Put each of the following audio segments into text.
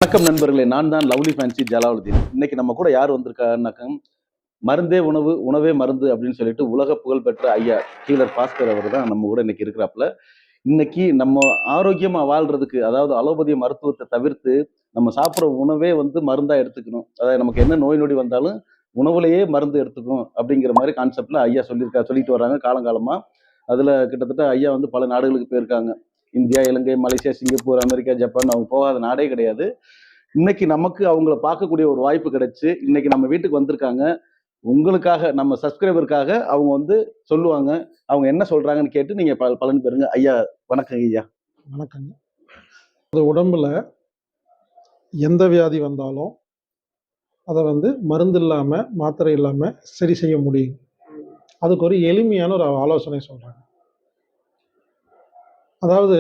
வணக்கம் நண்பர்களே, நான் தான் லவ்லி ஃபேன்சி ஜலாலுதீன். இன்னைக்கு நம்ம கூட யார் வந்திருக்காருனாக்க, மருந்தே உணவு, உணவே மருந்து அப்படின்னு சொல்லிட்டு உலக புகழ் பெற்ற ஐயா ஹீலர் பாஸ்கர் அவர் தான் நம்ம கூட இன்னைக்கு இருக்கிறாப்புல. இன்னைக்கு நம்ம ஆரோக்கியமா வாழ்றதுக்கு, அதாவது அலோபதி மருத்துவத்தை தவிர்த்து நம்ம சாப்பிட்ற உணவே மருந்தா எடுத்துக்கணும். அதாவது நமக்கு என்ன நோய் நொடி வந்தாலும் உணவுலயே மருந்து எடுத்துக்கணும் அப்படிங்கிற மாதிரி கான்செப்ட்ல ஐயா சொல்லிட்டு வர்றாங்க காலங்காலமா. அதுல கிட்டத்தட்ட ஐயா பல நாடுகளுக்கு போயிருக்காங்க. இந்தியா, இலங்கை, மலேசியா, சிங்கப்பூர், அமெரிக்கா, ஜப்பான் அவங்க போகாத நாடே கிடையாது. இன்னைக்கு நமக்கு அவங்கள பார்க்கக்கூடிய ஒரு வாய்ப்பு கிடைச்சு இன்னைக்கு நம்ம வீட்டுக்கு வந்திருக்காங்க. உங்களுக்காக, நம்ம சப்ஸ்கிரைபருக்காக அவங்க சொல்லுவாங்க. அவங்க என்ன சொல்றாங்கன்னு கேட்டு நீங்க பலன் பெறுங்க. ஐயா வணக்கம். ஐயா வணக்கங்க. அது உடம்புல எந்த வியாதி வந்தாலும் அதை மருந்து இல்லாம மாத்திரை இல்லாம சரி செய்ய முடியும். அதுக்கு ஒரு எளிமையான ஒரு ஆலோசனை சொல்றாங்க. அதாவது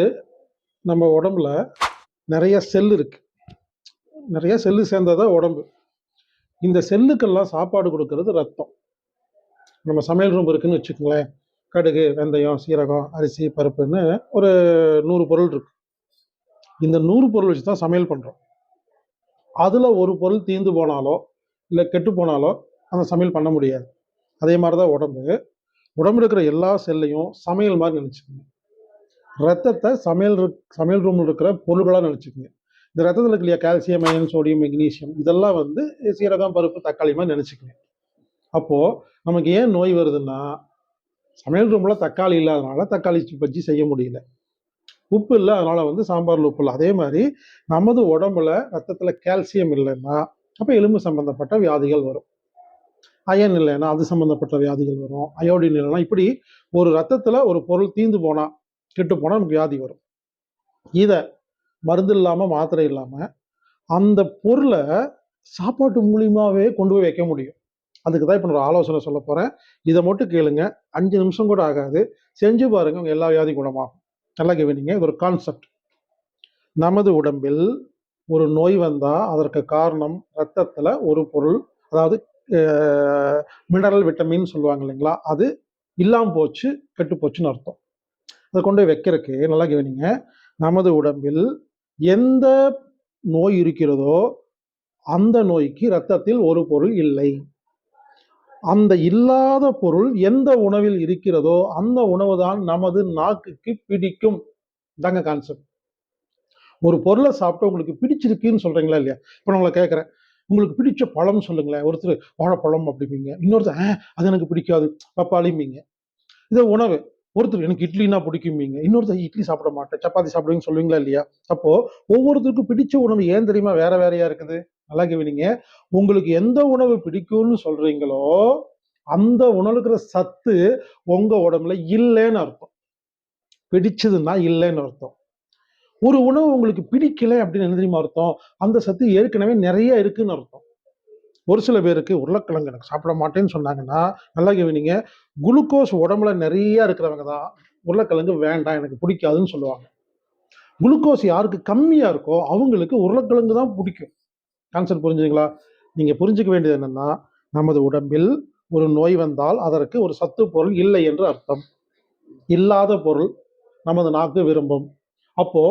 நம்ம உடம்புல நிறைய செல் இருக்கு. நிறைய செல்லு சேர்ந்ததான் உடம்பு. இந்த செல்லுக்கெல்லாம் சாப்பாடு கொடுக்கறது ரத்தம். நம்ம சமையல் ரூம் இருக்குன்னு வச்சுக்கோங்களேன். கடுகு, வெந்தயம், சீரகம், அரிசி, பருப்புன்னு ஒரு 100 பொருள் இருக்கு. இந்த 100 பொருள் வச்சு தான் சமையல் பண்றோம். அதுல ஒரு பொருள் தீர்ந்து போனாலோ இல்லை கெட்டு போனாலோ அந்த சமையல் பண்ண முடியாது. அதே மாதிரிதான் உடம்பு இருக்கிற எல்லா செல்லையும் சமையல் மாதிரி நினைச்சுக்கோங்க. ரத்தத்தை சமையல் ரூமில் இருக்கிற பொருள்களாக நினைச்சுக்கோங்க. இந்த ரத்தத்தில் இருக்க கால்சியம், அயன், சோடியம், மெக்னீசியம் இதெல்லாம் சீரகம், பருப்பு, தக்காளி மாதிரி நினைச்சுக்கோங்க. அப்போ நமக்கு ஏன் நோய் வருதுன்னா, சமையல் ரூம்ல தக்காளி இல்லாதனால தக்காளி பஜ்ஜி செய்ய முடியல. உப்பு இல்லை, அதனால சாம்பார்ல உப்பு இல்லை. அதே மாதிரி நமது உடம்புல ரத்தத்துல கால்சியம் இல்லைன்னா அப்ப எலும்பு சம்பந்தப்பட்ட வியாதிகள் வரும். அயன் இல்லைன்னா அது சம்பந்தப்பட்ட வியாதிகள் வரும். அயோடின் இல்லைன்னா இப்படி ஒரு ரத்தத்துல ஒரு பொருள் தீந்து போனா, கெட்டு போனா நமக்கு வியாதி வரும். இத மருந்து இல்லாம மாத்திரை இல்லாம அந்த பொருளை சாப்பாட்டு மூலியமாவே கொண்டு போய் வைக்க முடியும். அதுக்கு தான் இப்ப நான் ஆலோசனை சொல்ல போறேன். இதை மட்டும் கேளுங்க. 5 நிமிஷம் கூட ஆகாது. செஞ்சு பாருங்க, உங்க எல்லா வியாதி குணமாகும். நல்லா கவனிங்க. இது ஒரு கான்செப்ட். நமது உடம்பில் ஒரு நோய் வந்தா அதற்கு காரணம் ரத்தத்துல ஒரு பொருள், அதாவது மினரல், விட்டமின் சொல்லுவாங்க இல்லைங்களா, அது இல்லாம போச்சு, கெட்டு போச்சுன்னு அர்த்தம். அதை கொண்டு போய் வைக்கிறதுக்கு நல்லா கவனிங்க. நமது உடம்பில் எந்த நோய் இருக்கிறதோ அந்த நோய்க்கு ரத்தத்தில் ஒரு பொருள் இல்லை. அந்த இல்லாத பொருள் எந்த உணவில் இருக்கிறதோ அந்த உணவு தான் நமது நாக்குக்கு பிடிக்கும். தாங்க கான்செப்ட். ஒரு பொருளை சாப்பிட்டு உங்களுக்கு பிடிச்சிருக்குன்னு சொல்றீங்களா இல்லையா? இப்ப நான் உங்களை கேட்கறேன், உங்களுக்கு பிடிச்ச பழம் சொல்லுங்களேன். ஒருத்தர் வாழைப்பழம் அப்படிம்பீங்க, இன்னொருத்தர் அது எனக்கு பிடிக்காது பப்பாளிம்பீங்க. இது உணவு. ஒருத்தர் எனக்கு இட்லினா பிடிக்கும்பீங்க, இன்னொருத்தர் இட்லி சாப்பிட மாட்டேன் சப்பாத்தி சாப்பிடுவீங்கன்னு சொல்லுவீங்களா இல்லையா? அப்போ ஒவ்வொருத்தருக்கும் பிடிச்ச உணவு ஏன் தெரியுமா வேற வேறையா இருக்குது? நல்லா கவனிங்க. உங்களுக்கு எந்த உணவு பிடிக்கும்னு சொல்றீங்களோ அந்த உணவுல இருக்கிற சத்து உங்க உடம்புல இல்லைன்னு அர்த்தம். பிடிச்சதுன்னா இல்லைன்னு அர்த்தம். ஒரு உணவு உங்களுக்கு பிடிக்கல அப்படின்னு என்ன தெரியுமா அர்த்தம்? அந்த சத்து ஏற்கனவே நிறைய இருக்குன்னு அர்த்தம். ஒரு சில பேருக்கு உருளைக்கிழங்கு எனக்கு சாப்பிட மாட்டேன்னு சொன்னாங்கன்னா, நல்லா கவனிங்க, குளுக்கோஸ் உடம்புல நிறைய இருக்கிறவங்க தான் உருளைக்கிழங்கு வேண்டாம் எனக்கு பிடிக்காதுன்னு சொல்லுவாங்க. குளுக்கோஸ் யாருக்கு கம்மியா இருக்கோ அவங்களுக்கு உருளைக்கிழங்கு தான் பிடிக்கும். கான்செப்ட் புரிஞ்சுங்களா? நீங்க புரிஞ்சுக்க வேண்டியது என்னன்னா, நமது உடம்பில் ஒரு நோய் வந்தால் அதற்கு ஒரு சத்து பொருள் இல்லை என்று அர்த்தம். இல்லாத பொருள் நமது நாக்கு விரும்பும். அப்போ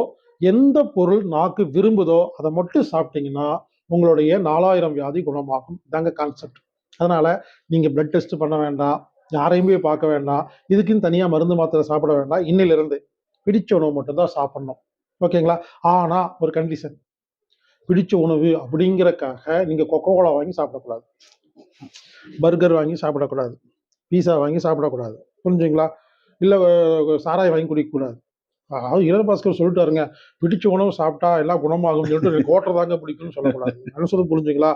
எந்த பொருள் நாக்கு விரும்புதோ அதை மட்டும் சாப்பிட்டீங்கன்னா உங்களுடைய 4000 வியாதி குணமாகும். இதாங்க கான்செப்ட். அதனால நீங்க பிளட் டெஸ்ட் பண்ண வேண்டாம், யாரையுமே பார்க்க வேண்டாம், இதுக்குன்னு தனியா மருந்து மாத்திரை சாப்பிட வேண்டாம். இன்னிலிருந்து பிடிச்ச உணவு மட்டும்தான் சாப்பிடணும். ஓகேங்களா? ஆனா ஒரு கண்டிஷன். பிடிச்ச உணவு அப்படிங்கறக்காக நீங்க கொக்கோ கோலா வாங்கி சாப்பிடக்கூடாது, பர்கர் வாங்கி சாப்பிடக்கூடாது, பீஸா வாங்கி சாப்பிடக்கூடாது. புரிஞ்சுங்களா? இல்ல சாராய் வாங்கி குடிக்கக்கூடாது. அதாவது இளன் பாஸ்கர் சொல்லிட்டாருங்க, பிடிச்ச உணவு சாப்பிட்டா எல்லாம் குணமாகும் சொல்லிட்டு எனக்கு கோட்டை தாங்க பிடிக்கும்னு சொல்லக்கூடாது. என்ன சொல்ல புரிஞ்சுங்களா?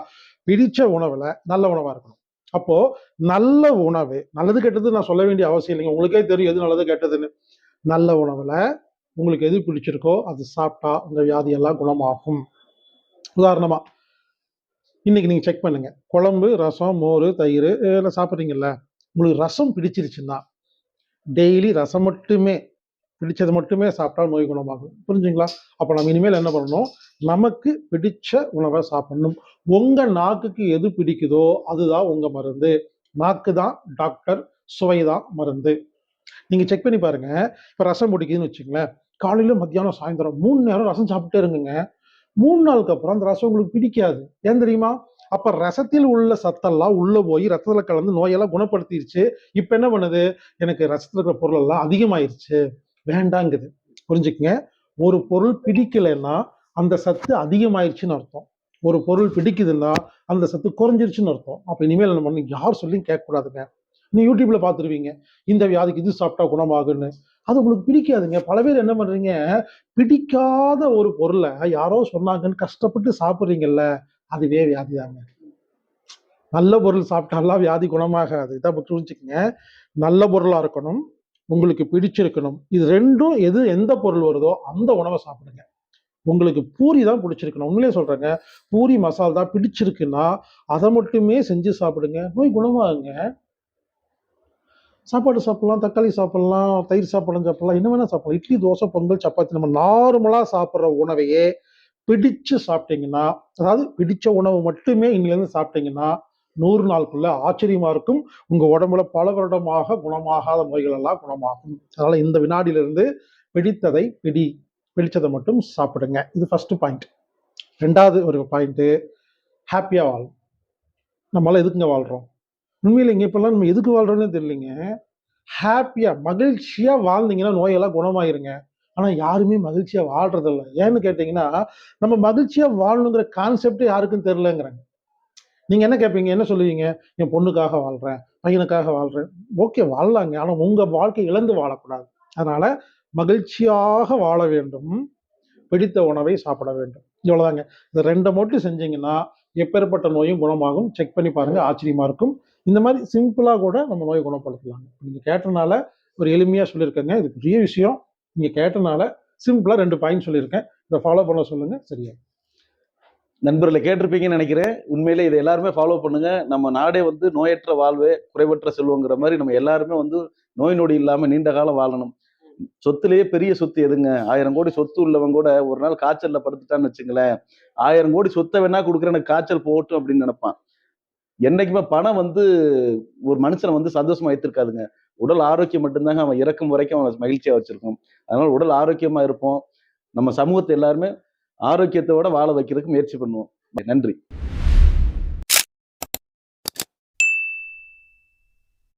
பிடிச்ச உணவுல நல்ல உணவா இருக்கணும். அப்போ நல்ல உணவு, நல்லது கெட்டது நான் சொல்ல வேண்டிய அவசியம் இல்லைங்க, உங்களுக்கே தெரியும் எது நல்லது கெட்டதுன்னு. நல்ல உணவுல உங்களுக்கு எது பிடிச்சிருக்கோ அது சாப்பிட்டா உங்க வியாதி எல்லாம் குணமாகும். உதாரணமா இன்னைக்கு நீங்க செக் பண்ணுங்க, குழம்பு, ரசம், மோர், தயிர் இதெல்லாம் சாப்பிட்றீங்கல்ல, உங்களுக்கு ரசம் பிடிச்சிருச்சுன்னா டெய்லி ரசம் மட்டுமே, பிடிச்சது மட்டுமே சாப்பிட்டா நோய் குணமாகும். புரிஞ்சுங்களா? அப்ப நம்ம இனிமேல் என்ன பண்ணணும், நமக்கு பிடிச்ச உணவை சாப்பிடணும். உங்க நாக்குக்கு எது பிடிக்குதோ அதுதான் உங்க மருந்து. நாக்கு தான் டாக்டர், சுவை தான் மருந்து. நீங்க செக் பண்ணி பாருங்க. இப்ப ரசம் பிடிக்குதுன்னு வச்சுங்களேன், காலையில, மத்தியானம், சாயந்தரம் 3 நேரம் ரசம் சாப்பிட்டே இருங்க. 3 நாளுக்கு அப்புறம் அந்த ரசம் உங்களுக்கு பிடிக்காது. ஏன் தெரியுமா? அப்ப ரசத்தில் உள்ள சத்தெல்லாம் உள்ள போய் ரத்தத்துல கலந்து நோயெல்லாம் குணப்படுத்திருச்சு. இப்ப என்ன பண்ணுது? எனக்கு ரசத்துல இருக்கிற பொருள் எல்லாம் அதிகமாயிருச்சு, வேண்டாங்குது. புரிஞ்சுக்கங்க. ஒரு பொருள் பிடிக்கலைன்னா அந்த சத்து அதிகமாயிருச்சுன்னு அர்த்தம். ஒரு பொருள் பிடிக்குதுன்னா அந்த சத்து குறைஞ்சிருச்சுன்னு அர்த்தம். அப்ப இனிமேல் என்ன பண்ணணும்? யார் சொல்லியும் கேட்கக்கூடாதுங்க. நீ யூடியூப்ல பார்த்துருவீங்க, இந்த வியாதிக்கு இது சாப்பிட்டா குணமாகுன்னு. அது உங்களுக்கு பிடிக்காதுங்க. பல பேர் என்ன பண்றீங்க? பிடிக்காத ஒரு பொருளை யாரோ சொன்னாங்கன்னு கஷ்டப்பட்டு சாப்பிட்றீங்கல்ல, அதுவே வியாதிதாங்க. நல்ல பொருள் சாப்பிட்டாலாம் வியாதி குணமாகாது. இதை புரிஞ்சுக்கங்க. நல்ல பொருளா இருக்கணும், உங்களுக்கு பிடிச்சிருக்கணும். இது ரெண்டும் எந்த பொருள் வருதோ அந்த உணவை சாப்பிடுங்க. உங்களுக்கு பூரி தான் பிடிச்சிருக்கணும். உண்மையிலே சொல்றேங்க. பூரி மசால் தான் பிடிச்சிருக்குன்னா அதை மட்டுமே செஞ்சு சாப்பிடுங்க, நோய் குணமாகுங்க. சாப்பாடு சாப்பிடலாம், தக்காளி சாப்பிடலாம், தயிர் சாப்பிடலாம், என்ன வேணா சாப்பிடலாம். இட்லி, தோசை, பொங்கல், சப்பாத்தி, நம்ம நார்மலா சாப்பிட்ற உணவையே பிடிச்சு சாப்பிட்டீங்கன்னா, அதாவது பிடிச்ச உணவு மட்டுமே இன்னிலிருந்து சாப்பிட்டீங்கன்னா 100 நாளுக்குள்ள ஆச்சரியமா இருக்கும். உங்க உடம்புல பல வருடமாக குணமாகாத நோய்கள் எல்லாம் குணமாகும். அதனால இந்த வினாடியிலிருந்து பிடித்ததை பிடிச்சதை மட்டும் சாப்பிடுங்க. இது ஃபர்ஸ்ட் பாயிண்ட். 2வது ஒரு பாயிண்ட், ஹாப்பியா வாழும். நம்மளால எதுக்குங்க வாழ்றோம்? உண்மையிலேங்க இப்பெல்லாம் நம்ம எதுக்கு வாழ்றோம்னே தெரியலைங்க. ஹாப்பியா மகிழ்ச்சியா வாழ்ந்தீங்கன்னா நோயெல்லாம் குணமாயிருங்க. ஆனா யாருமே மகிழ்ச்சியா வாழ்றது இல்லை. ஏன்னு கேட்டீங்கன்னா, நம்ம மகிழ்ச்சியா வாழணுங்கிற கான்செப்டே யாருக்கும் தெரியலங்கிறாங்க. நீங்க என்ன கேட்பீங்க? என்ன சொல்லுவீங்க? என் பொண்ணுக்காக வாழ்றேன், பையனுக்காக வாழ்றேன். ஓகே, வாழலாங்க. ஆனா உங்க வாழ்க்கை இழந்து வாழக்கூடாது. அதனால மகிழ்ச்சியாக வாழ வேண்டும், பிடித்த உணவை சாப்பிட வேண்டும். இவ்வளவுதாங்க. இந்த 2 மட்டும் செஞ்சீங்கன்னா எப்பேற்பட்ட நோயும் குணமாகும். செக் பண்ணி பாருங்க, ஆச்சரியமா இருக்கும். இந்த மாதிரி சிம்பிளா கூட நம்ம நோயை குணப்படுத்தலாம். நீங்க கேட்டனால ஒரு எளிமையா சொல்லியிருக்கேங்க. இது பெரிய விஷயம். நீங்க கேட்டனால சிம்பிளா 2 பாயிண்ட் சொல்லியிருக்கேன். இதை ஃபாலோ பண்ண சொல்லுங்க, சரியா? நண்பர்களை கேட்டிருப்பீங்கன்னு நினைக்கிறேன். உண்மையிலே இதை எல்லாருமே ஃபாலோ பண்ணுங்க. நம்ம நாடே வந்து நோயற்ற வாழ்வே குறைவற்ற செல்வங்கிற மாதிரி நம்ம எல்லாருமே வந்து நோய் நொடி இல்லாம நீண்ட காலம் வாழணும். சொத்துலயே பெரிய சொத்து எதுங்க? 1000 கோடி சொத்து உள்ளவன் கூட ஒரு நாள் காய்ச்சல்ல படுத்துட்டான்னு வச்சுங்களேன், 1000 கோடி சொத்தை வேணா கொடுக்குறேன், எனக்கு காய்ச்சல் போகட்டும் அப்படின்னு நினைப்பான். என்னைக்குமே பணம் வந்து ஒரு மனுஷனை வந்து சந்தோஷமா வைத்திருக்காதுங்க. உடல் ஆரோக்கியம் மட்டும்தாங்க அவன் இறக்கும் வரைக்கும் அவனை மகிழ்ச்சியா வச்சிருக்கும். அதனால உடல் ஆரோக்கியமா இருப்போம். நம்ம சமூகத்தை எல்லாருமே ஆரோக்கியத்தோட வாழ வைக்கிறதுக்கு முயற்சி பண்ணுவோம். நன்றி.